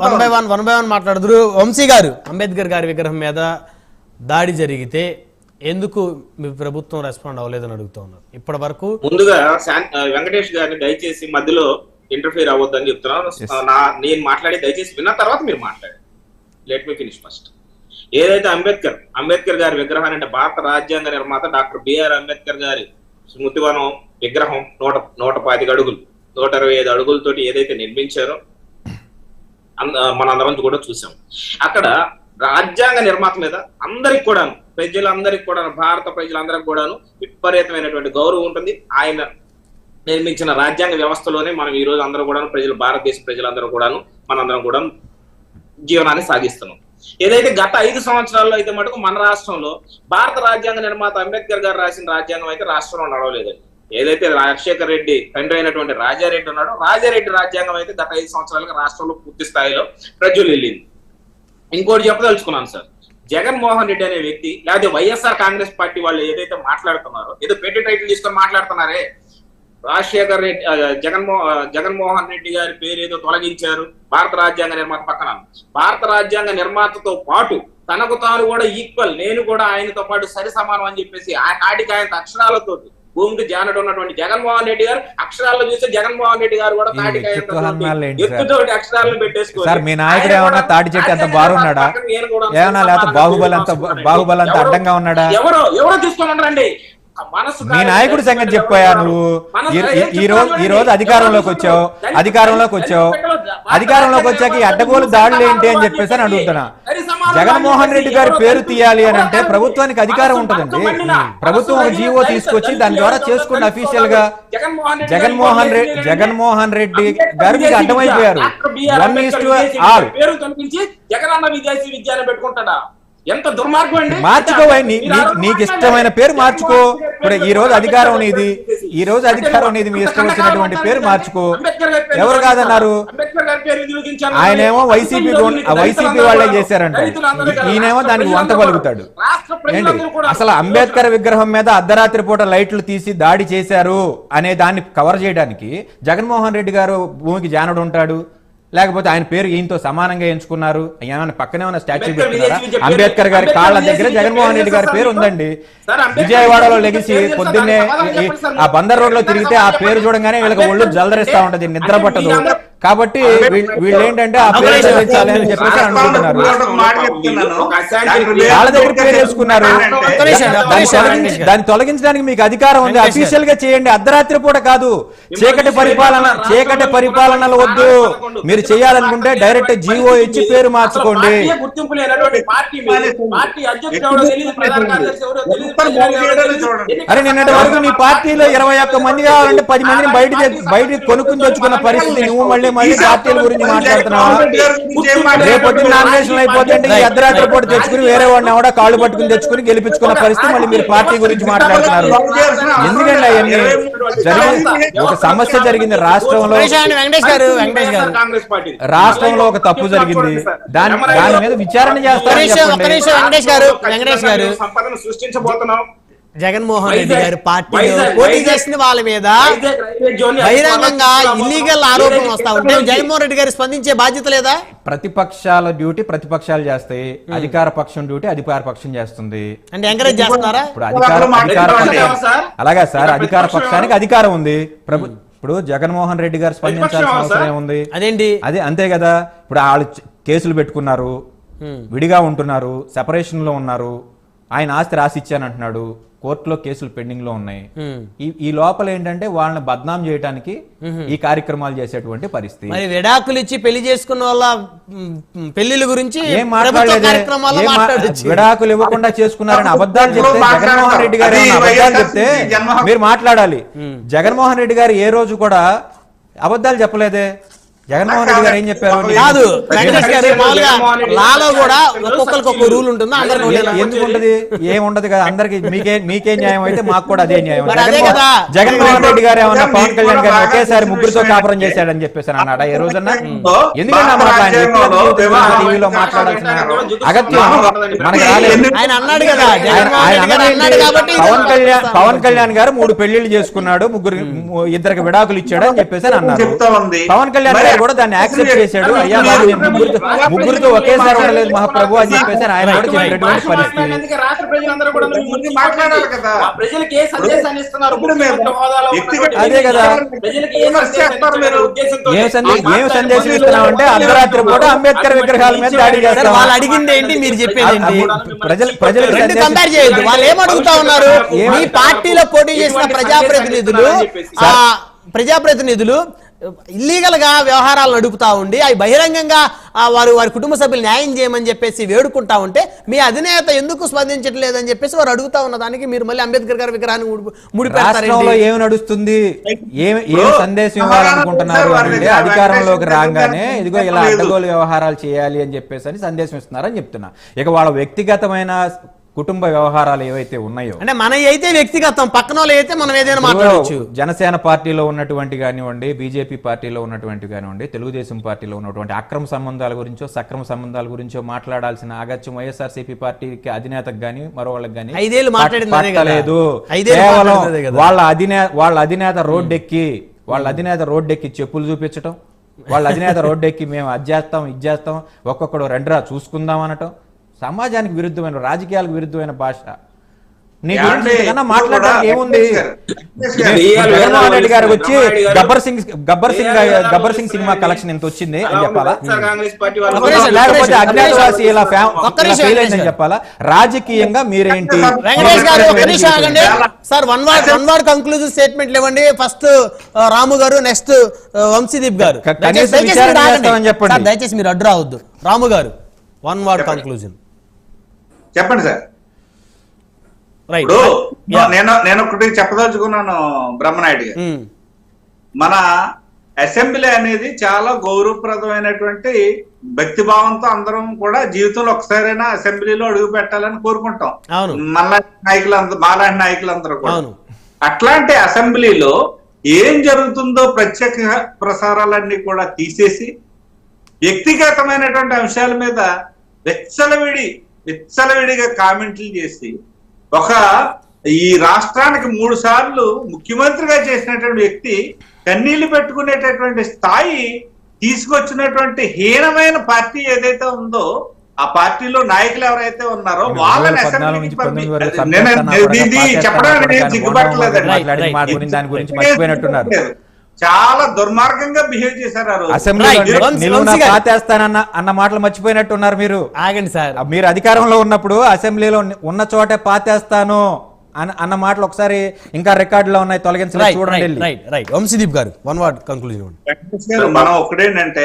One by one మాట్లాడుతున్నారు. వంశీ గారు, అంబేద్కర్ గారి విగ్రహం మీద దాడి జరిగితే ఎందుకు మీ ప్రభుత్వం రెస్పాండ్ అవ్వలేదని అడుగుతా ఉన్నారు. ఇప్పటి వరకు ముందుగా వెంకటేష్ గారిని దయచేసి మధ్యలో ఇంటర్ఫియర్ అవ్వద్దని చెప్తున్నాను. నేను మాట్లాడి దయచేసి విన్న తర్వాత మీరు మాట్లాడండి. Let me finish first. ఏదైతే అంబేద్కర్ గారి విగ్రహాన్ని, అంటే భారత రాజ్యాంగ నిర్మాత డాక్టర్ బిఆర్ అంబేద్కర్ గారి స్మృతివనం విగ్రహం 125 అడుగులు 125 అడుగులతోటి ఏదైతే నిర్మించారో మనందరం కూడా చూసాం. అక్కడ రాజ్యాంగ నిర్మాత మీద అందరికి కూడాను, ప్రజలందరికి కూడాను, భారత ప్రజలందరికి కూడాను విపరీతమైనటువంటి గౌరవం ఉంటుంది. ఆయన నిర్మించిన రాజ్యాంగ వ్యవస్థలోనే మనం ఈ రోజు అందరూ కూడాను భారతదేశ ప్రజలందరూ కూడాను మనందరం కూడా జీవనాన్ని సాగిస్తున్నాం. ఏదైతే గత 5 సంవత్సరాల్లో అయితే మటుకు మన రాష్ట్రంలో భారత రాజ్యాంగ నిర్మాత అంబేద్కర్ గారు రాసిన రాజ్యాంగం అయితే రాష్ట్రంలో నడవలేదండి. ఏదైతే రాజశేఖర్ రెడ్డి తండ్రి అయినటువంటి రాజారెడ్డి ఉన్నాడో, రాజారెడ్డి రాజ్యాంగం అయితే గత 5 సంవత్సరాలుగా రాష్ట్రంలో పూర్తి స్థాయిలో ప్రజ్వలిల్లింది. ఇంకోటి చెప్పదలుచుకున్నాను సార్, జగన్మోహన్ రెడ్డి అనే వ్యక్తి లేకపోతే వైఎస్ఆర్ కాంగ్రెస్ పార్టీ వాళ్ళు ఏదైతే మాట్లాడుతున్నారో, ఏదో పెట్టి టైటిల్ తీసుకొని మాట్లాడుతున్నారే, రాజశేఖర్ రెడ్డి జగన్మోహన్ రెడ్డి గారి పేరు ఏదో తొలగించారు భారత రాజ్యాంగ నిర్మాత పక్కన. భారత రాజ్యాంగ నిర్మాతతో పాటు తనకు తాను కూడా ఈక్వల్, నేను కూడా ఆయనతో పాటు సరి సమానం అని చెప్పేసి ఆటికి ఆయన అక్షరాలతో భూమికి జానడు ఉన్నటువంటి జగన్మోహన్ రెడ్డి గారు అక్షరాల్లో చూస్తే జగన్మోహన్ రెడ్డి గారు కూడా ఎత్తుతోటి అక్షరాలను పెట్టేసుకోవాలి. మీ నాయకుడు ఏమన్నా తాటి చెట్టు అంత బాగున్నాడా, ఏమన్నా లేకపోతే బాహుబలి అంత అడ్డంగా ఉన్నాడా? ఎవరో చూసుకోమంటారండి. మీ నాయకుడి సంగతి చెప్పాయా నువ్వు? ఈ రోజు అధికారంలోకి వచ్చావు, అధికారంలోకి వచ్చాక ఈ అడ్డగోలు దాడులు ఏంటి అని చెప్పేసి అని అడుగుతున్నా. జగన్మోహన్ రెడ్డి గారి పేరు తీయాలి అని అంటే ప్రభుత్వానికి అధికారం ఉంటుందండి. ప్రభుత్వం ఒక జీవో తీసుకొచ్చి దాని ద్వారా చేసుకున్న అఫీషియల్ గా జగన్మోహన్ రెడ్డి గారు మీకు అడ్డమైపోయారు. 1:all జగనన్న విదేశీ విద్యాన్ని పెట్టుకుంటాడా? ఎంత దుర్మార్గం అండి. మార్చుకోవా, నీకు ఇష్టమైన పేరు మార్చుకో. ఇప్పుడు ఈ రోజు అధికారం నీది, మీ ఇష్టం వచ్చినటువంటి పేరు మార్చుకో. ఎవరు కాదన్నారు? ఆయనేమో వైసీపీ వాళ్ళే చేశారంట, ఈయనేమో దానికి వంత పలుకుతాడు ఏంటి? అసలు అంబేద్కర్ విగ్రహం మీద అర్ధరాత్రి పూట లైట్లు తీసి దాడి చేశారు అనే దాన్ని కవర్ చేయడానికి జగన్మోహన్ రెడ్డి గారు భూమికి జానడు ఉంటాడు, లేకపోతే ఆయన పేరు ఈయనతో సమానంగా ఎంచుకున్నారు. ఏమైనా పక్కనే ఉన్న స్టాచ్యూ పెట్టుకున్నారా? అంబేద్కర్ గారి కాళ్ళ దగ్గర జగన్మోహన్ రెడ్డి గారి పేరు ఉందండి. విజయవాడలో లెగిసి పొద్దున్నే ఆ బందర్ రోడ్ లో తిరిగితే ఆ పేరు చూడంగానే వీళ్ళకి ఒళ్ళు జలదరిస్తా ఉంటది, నిద్ర పట్టదు. కాబట్టి వీళ్ళు ఏంటంటే ఆ పేరు చదివించాలి అని చెప్పేసి అనుకుంటున్నారు. వాళ్ళ దగ్గర పేరు వేసుకున్నారు. దాన్ని తొలగించడానికి మీకు అధికారం ఉంది, అఫీషియల్ గా చేయండి. అర్ధరాత్రి పూట కాదు, చీకటి పరిపాలనలు వద్దు. మీరు చేయాలనుకుంటే డైరెక్ట్ జీవో ఇచ్చి పేరు మార్చుకోండి. అరే నిన్నటి వరకు నీ పార్టీలో 21 మంది కావాలంటే 10 మందిని బయట కొనుక్కుని తెచ్చుకున్న పరిస్థితి నువ్వు మళ్ళీ పార్టీల గురించి మాట్లాడుతున్నావా? రేపొద్దున నామినేషన్ అయిపోతే ఈ అర్ధరాత్రి పూట తెచ్చుకుని వేరే వాడిని ఎవడో కాళ్ళు పట్టుకుని తెచ్చుకుని గెలిపించుకున్న పరిస్థితి మళ్ళీ మీరు పార్టీ గురించి మాట్లాడుతున్నారు. ఎందుకంటే అవన్నీ ఒక సమస్య జరిగింది రాష్ట్రంలో ఒక తప్పు జరిగింది, దాని మీద విచారణ చేస్తారు. జగన్మోహన్ రెడ్డి గారు పార్టీలో పోటీ చేసిన వాళ్ళ మీద బహిరంగంగా ఇల్లీగల్ ఆరోపణలు వస్తా ఉంటే జగన్మోహన్ రెడ్డి గారు స్పందించే బాధ్యత లేదా? ప్రతిపక్షాల డ్యూటీ ప్రతిపక్షాలు చేస్తాయి, అధికార పక్షం డ్యూటీ అధికార పక్షం చేస్తుంది. అంటే ఎంకరేజ్ చేస్తున్నారా? ఇప్పుడు అలాగా సార్, అధికార పక్షానికి అధికారం ఉంది. ఇప్పుడు జగన్మోహన్ రెడ్డి గారు స్పందించాల్సిన అవసరం ఏముంది? అదే అంతే కదా. ఇప్పుడు వాళ్ళు కేసులు పెట్టుకున్నారు, విడిగా ఉంటున్నారు, సెపరేషన్ లో ఉన్నారు, ఆయన ఆస్తి రాసి ఇచ్చానంటున్నాడు, కోర్టులో కేసులు పెండింగ్ లో ఉన్నాయి. ఈ లోపల ఏంటంటే వాళ్ళని బద్నాం చేయడానికి ఈ కార్యక్రమాలు చేసేటువంటి పరిస్థితి. మరి విడాకులు ఇచ్చి పెళ్లి చేసుకున్న వాళ్ళ పెళ్లిళ్ళ గురించి ఏం మాట్లాడలేదు. విడాకులు ఇవ్వకుండా చేసుకున్నారని అబద్ధాలు చెప్తే జగన్మోహన్ రెడ్డి గారు అబద్ధాలు చెప్తే మీరు మాట్లాడాలి. జగన్మోహన్ రెడ్డి గారు ఏ రోజు కూడా అబద్ధాలు చెప్పలేదే. జగన్మోహన్ రెడ్డి గారు ఏం చెప్పారు? కాదు వెంకటేష్ గారు, మామూలుగా లాలో కూడా ఒక్కొక్కరికి ఒక రూల్ ఉంటుంది, ఎందుకు ఉంటది? ఏముండదు కదా. అందరికి మీకే న్యాయం అయితే మాకు కూడా అదే న్యాయం. జగన్మోహన్ రెడ్డి గారు ఏమన్నా పవన్ కళ్యాణ్ గారు ఒకేసారి ముగ్గురితో కాపురం చేశాడని చెప్పేసి అన్నాడా ఏ రోజన్నా? ఎందుకంటే టీవీలో మాట్లాడాల్సిన అగత్యం మనకి రాలేదు. ఆయన అన్నాడు కదా, పవన్ కళ్యాణ్ గారు 3 పెళ్లిళ్ళు చేసుకున్నాడు, ఇద్దరికి విడాకులు ఇచ్చాడు అని చెప్పేసి అన్నారు. పవన్ కళ్యాణ్ గారు కూడా దాన్ని యాక్సెప్ట్ చేశాడు. అయ్యా బాబు నేను ముగ్గురితో ఒకేసారి ఉండలేదు మహాప్రభు అని చెప్పేసి ఆయన కూడా చెప్పినటువంటి పరిస్థితి. రాష్ట్ర ప్రజలందరూ కూడా మాట్లాడాలి కదా, ప్రజలకు ఏ సందేశాన్ని ఇస్తున్నారు? అదే కదా, ఏం సందేశం ఇస్తున్నామంటే అర్ధరాత్రి పూట అంబేద్కర్ విగ్రహాల మీద దాడి చేస్తారు. వాళ్ళు అడిగింది ఏంటి, మీరు చెప్పేది ఏంటి? ప్రజలకు కంపేర్ చేయొద్దు. వాళ్ళు ఏమడుగుతా ఉన్నారు? మీ పార్టీలో పోటీ చేసిన ప్రజాప్రతినిధులు ఇల్లీగల్ గా వ్యవహారాలు నడుపుతా ఉండి అవి బహిరంగంగా వారి కుటుంబ సభ్యులు న్యాయం చేయమని చెప్పేసి వేడుకుంటా ఉంటే మీ అధినేత ఎందుకు స్పందించట్లేదని చెప్పేసి వారు అడుగుతా ఉన్న దానికి మీరు మళ్ళీ అంబేద్కర్ గారి విగ్రహాన్ని రాష్ట్రంలో ఏమి నడుస్తుంది, ఏం సందేశం ఇవ్వాలనుకుంటున్నారు అంటే అధికారంలోకి రాగానే ఇదిగో ఇలా అడ్డగోలు వ్యవహారాలు చేయాలి అని చెప్పేసి అని సందేశం ఇస్తున్నారని చెప్తున్నా. ఇక వాళ్ళ వ్యక్తిగతమైన కుటుంబ వ్యవహారాలు ఏవైతే ఉన్నాయో, అంటే మన అయితే వ్యక్తిగతం, పక్కన వాళ్ళు అయితే మనం ఏదైనా మాట్లాడవచ్చు. జనసేన పార్టీలో ఉన్నటువంటి కానివ్వండి, బీజేపీ పార్టీలో ఉన్నటువంటి కానివ్వండి, తెలుగుదేశం పార్టీలో ఉన్నటువంటి అక్రమ సంబంధాల గురించో సక్రమ సంబంధాల గురించో మాట్లాడాల్సిన అగత్యం వైఎస్ఆర్సీపీ పార్టీకి అధినేతకు గానీ మరో వాళ్ళకి గానీ 5 ఏళ్ళు మాట్లాడలేదు. కేవలం వాళ్ళ అధినేత రోడ్డెక్కి చెప్పులు చూపించటం, వాళ్ళ అధినేత రోడ్డెక్కి మేము అది చేస్తాం ఇది చేస్తాం, ఒక్కొక్కడు రెండ్రా చూసుకుందాం అనటం, సమాజానికి విరుద్ధమైన, రాజకీయాలకు విరుద్ధమైన భాష. నీ గురించి మాట్లాడడానికి ఏముంది? జగన్మోహన్ రెడ్డి గారు వచ్చి గబ్బర్ సింగ్ సినిమా కలెక్షన్ ఎంత వచ్చింది అని చెప్పాలా? లేకపోతే అజ్ఞాతవాసి ఇలా ఫెయిల్ అయిందని చెప్పాలా? రాజకీయంగా మీరేంటి? వెంకటేష్ గారు sir one word conclusive statement ఇవ్వండి. ఫస్ట్ రాము గారు, నెక్స్ట్ వంశీదీప్ గారు. దయచేసి మీరు అడ్డు రావద్దు. రాము గారు, 1 word కంక్లూజన్ చెప్పండి సార్. నేను ఒకటి చెప్పదలుచుకున్నాను బ్రహ్మనాయుడు గారు. మన అసెంబ్లీ అనేది చాలా గౌరవప్రదమైనటువంటి భక్తిభావంతో అందరం కూడా జీవితంలో ఒకసారైనా అసెంబ్లీలో అడుగు పెట్టాలని కోరుకుంటాం, మాలాంటి నాయకులందరూ కూడా. అట్లాంటి అసెంబ్లీలో ఏం జరుగుతుందో ప్రత్యేక ప్రసారాలన్నీ కూడా తీసేసి వ్యక్తిగతమైనటువంటి అంశాల మీద విచ్చలవిడిగా కామెంట్లు చేసి ఈ రాష్ట్రానికి 3 సార్లు ముఖ్యమంత్రిగా చేసినటువంటి వ్యక్తి కన్నీళ్లు పెట్టుకునేటటువంటి స్థాయి తీసుకొచ్చినటువంటి హీనమైన పార్టీ ఏదైతే ఉందో, ఆ పార్టీలో నాయకులు ఎవరైతే ఉన్నారో వాళ్ళని అసెంబ్లీకి చెప్పడానికి సిగ్గుపట్టలేదండి. చాలా దుర్మార్గంగా బిహేవ్ చేశారు. అన్న మాటలు మర్చిపోయినట్టున్నారు మీరు. ఆగండి సార్, మీరు అధికారంలో ఉన్నప్పుడు అసెంబ్లీలో ఉన్న చోటే పాతేస్తాను అన్న మాటలు ఒకసారి ఇంకా రికార్డులో ఉన్నాయి, తొలగించలేదు చూడండి. వంశీదీప్ గారు 1 word కంక్లూజన్. మనం ఒకటేంటంటే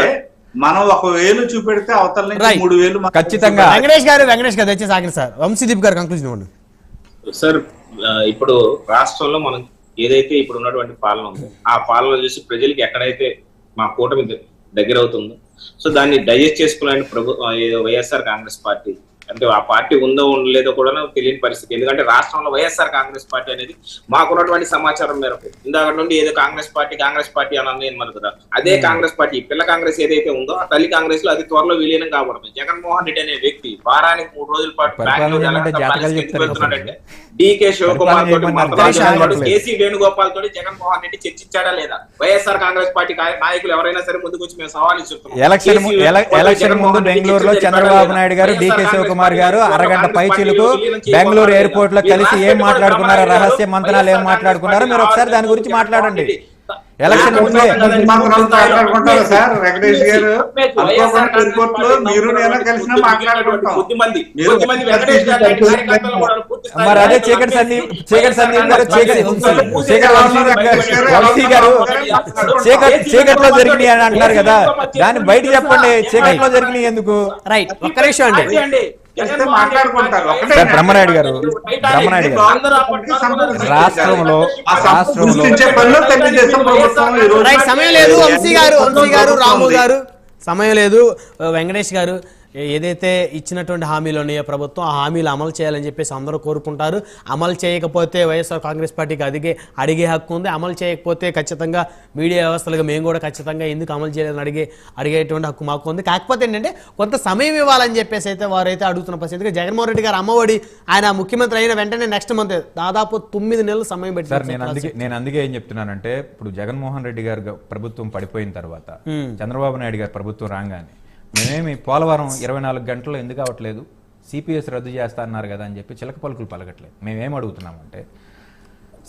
మనం 1,000 చూపెడితే అవతల నుంచి 3,000 ఖచ్చితంగా. వెంకటేష్ గారు దయచేసి ఆగండి సార్. వంశీదీప్ గారు కంక్లూజన్ ఇవ్వండి. సార్, ఇప్పుడు రాష్ట్రంలో మనం ఏదైతే ఇప్పుడు ఉన్నటువంటి పాలన ఉందో ఆ పాలన చూసి ప్రజలకి ఎక్కడైతే మా కూటమి దగ్గర అవుతుందో సో దాన్ని డైజెస్ట్ చేసుకునే వైఎస్ఆర్ కాంగ్రెస్ పార్టీ, అంటే ఆ పార్టీ ఉందో ఉండలేదో కూడా తెలియని పరిస్థితి. ఎందుకంటే రాష్ట్రంలో వైఎస్ఆర్ కాంగ్రెస్ పార్టీ అనేది మాకున్నటువంటి సమాచారం మేరకు ఇందాక నుండి ఏదో కాంగ్రెస్ పార్టీ అని అన్నారు కదా, అదే కాంగ్రెస్ పార్టీ పిల్ల కాంగ్రెస్ ఏదైతే ఉందో ఆ తల్లి కాంగ్రెస్ లో అది త్వరలో విలీనం కాబడమే. జగన్మోహన్ రెడ్డి అనే వ్యక్తి వారానికి 3 రోజుల పాటు వెళ్తున్నాడంటే డికే శివకుమార్ తోటి కేసీ వేణుగోపాల్ తోటి జగన్మోహన్ రెడ్డి చర్చించాడా లేదా? వైఎస్ఆర్ కాంగ్రెస్ పార్టీ నాయకులు ఎవరైనా సరే ముందుకు వచ్చి మేము సవాల్ ఇస్తున్నాం. ఎలక్షన్ ముందు బెంగళూరులో చంద్రబాబు నాయుడు గారు, డికే శివకుమార్ గారు అరగంట పైచీలకు బెంగళూరు ఎయిర్పోర్ట్ లో కలిసి ఏం మాట్లాడుకున్నారో, రహస్య మంత్రాలు ఏం మాట్లాడుకున్నారో మీరు ఒకసారి దాని గురించి మాట్లాడండి. ఎలక్షన్ ముందే సార్ వెంకటేష్ గారు మీరు నేను కలిసిన మాట్లాడుకుంటాం. మరి అదే చీకటి సందీప్ గారు చీకట్లో జరిగినాయి అని అంటున్నారు కదా, దాన్ని బయట చెప్పండి. చీకట్లో జరిగినాయి ఎందుకు? రైట్, ఒక్క నిమిషం అండి. మాట్లాడుకుంటారు. బ్రహ్మనాయుడు గారు రాష్ట్రంలో సమయం లేదు. వంశీ గారు, రాము గారు సమయం లేదు. వెంకటేష్ గారు, ఏదైతే ఇచ్చినటువంటి హామీలు ఉన్నాయో ప్రభుత్వం ఆ హామీలు అమలు చేయాలని చెప్పేసి అందరూ కోరుకుంటారు. అమలు చేయకపోతే వైఎస్ఆర్ కాంగ్రెస్ పార్టీకి అడిగే హక్కు ఉంది. అమలు చేయకపోతే ఖచ్చితంగా మీడియా వ్యవస్థలుగా మేము కూడా ఖచ్చితంగా ఎందుకు అమలు చేయలేదని అడిగేటువంటి హక్కు మాకు ఉంది. కాకపోతే ఏంటంటే కొంత సమయం ఇవ్వాలని చెప్పేసి అయితే వారైతే అడుగుతున్న పరిస్థితి. జగన్మోహన్ రెడ్డి గారు అమ్మఒడి ఆయన ముఖ్యమంత్రి అయిన వెంటనే నెక్స్ట్ మంత్ దాదాపు 9 నెలలు సమయం సార్ పెట్టి నేను అందుకే ఏం చెప్తున్నానంటే ఇప్పుడు జగన్మోహన్ రెడ్డి గారు ప్రభుత్వం పడిపోయిన తర్వాత చంద్రబాబు నాయుడు గారు ప్రభుత్వం రాగానే మేమేమి పోలవరం 24 గంటల్లో ఎందుకు అవ్వట్లేదు, సిపిఎస్ రద్దు చేస్తా అన్నారు కదా అని చెప్పి చిలక పలుకులు పలకట్లేదు. మేమేం అడుగుతున్నామంటే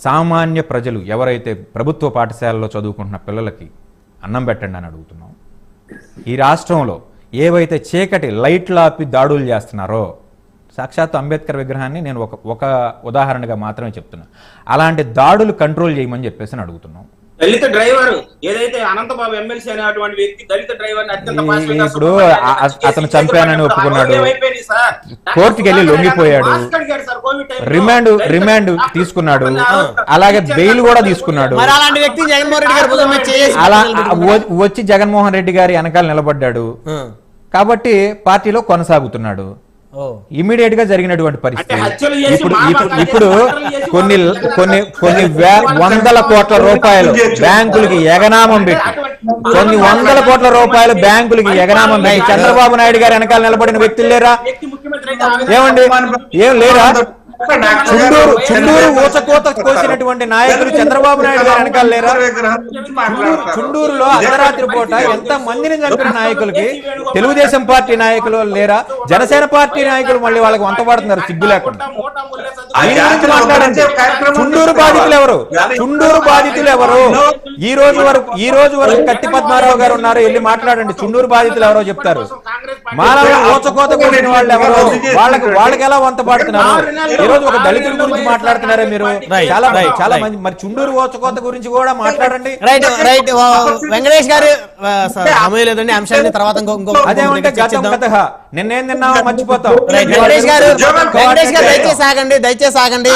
సామాన్య ప్రజలు ఎవరైతే ప్రభుత్వ పాఠశాలలో చదువుకుంటున్న పిల్లలకి అన్నం పెట్టండి అని అడుగుతున్నాం. ఈ రాష్ట్రంలో ఏవైతే చీకటి లైట్లు ఆపి దాడులు చేస్తున్నారో సాక్షాత్ అంబేద్కర్ విగ్రహాన్ని నేను ఒక ఉదాహరణగా మాత్రమే చెప్తున్నా. అలాంటి దాడులు కంట్రోల్ చేయమని చెప్పేసి అడుగుతున్నాం. దళిత డ్రైవర్ ఏదైతే అనంతబాబు ఎమ్మెల్సీ అనేటువంటి వ్యక్తి దళిత డ్రైవర్ ఇప్పుడు అతను చంపానని ఒప్పుకున్నాడు, కోర్టుకి వెళ్ళి లొంగిపోయాడు, రిమాండ్ తీసుకున్నాడు, అలాగే బెయిల్ కూడా తీసుకున్నాడు. అలా వచ్చి జగన్మోహన్ రెడ్డి గారి వెనకాల నిలబడ్డాడు కాబట్టి పార్టీలో కొనసాగుతున్నాడు. ఇమీడియట్ గా జరిగినటువంటి పరిస్థితి ఇప్పుడు కొన్ని వందల కోట్ల రూపాయలు బ్యాంకులకి ఎగనామం పెట్టి కొన్ని వందల కోట్ల రూపాయలు బ్యాంకులకి ఎగనామం పెట్టి చంద్రబాబు నాయుడు గారు వెనకాల నిలబడిన వ్యక్తులు లేరా? ఏమండి ఏం లేరా? చుండూరు ఊచకోత కోసినటువంటి నాయకులు చంద్రబాబు నాయుడు గారు వెనకాల లేరా? చుండూరులో అర్ధరాత్రి పూట ఎంత మందిని చంపిన నాయకులకి తెలుగుదేశం పార్టీ నాయకులు లేరా? జనసేన పార్టీ నాయకులు మళ్ళీ వాళ్ళకి వంత పడుతున్నారు సిగ్గు లేకుండా. చుండూరు బాధితులు ఎవరు? చుండూరు బాధితులు ఎవరు? ఈ రోజు వరకు కత్తి పద్మారావు గారు ఉన్నారు, వెళ్ళి మాట్లాడండి. చుండూరు బాధితులు ఎవరో చెప్తారు. మానవ ఊచకోత కోసిన వాళ్ళు ఎవరు? వాళ్ళకి ఎలా వంత పడుతున్నారు? ఈ రోజు ఒక దళితుల గురించి మాట్లాడుతున్నారా మీరు? చాలా మంది మరి చుండూరు ఓచకోత గురించి కూడా మాట్లాడండి. రైట్ వెంకటేష్ గారు సమయం లేదండి, అంశాన్ని తర్వాత అదేమంటే నిన్నేం తిన్నావో మర్చిపోతాం. వెంకటేష్ గారు దయచేసి ఆగండి.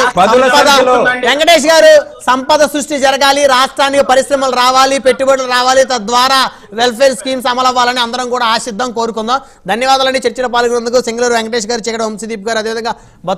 వెంకటేష్ గారు సంపద సృష్టి జరగాలి, రాష్ట్రానికి పరిశ్రమలు రావాలి, పెట్టుబడులు రావాలి, తద్వారా వెల్ఫేర్ స్కీమ్స్ అమలు అవ్వాలని అందరం కూడా ఆశిద్దాం, కోరుకుందాం. ధన్యవాదాలండి చర్చలో పాల్గొన్నందుకు. సింగళూరు వెంకటేష్ గారు, చీకటి వంశీదీప్ గారు, అదేవిధంగా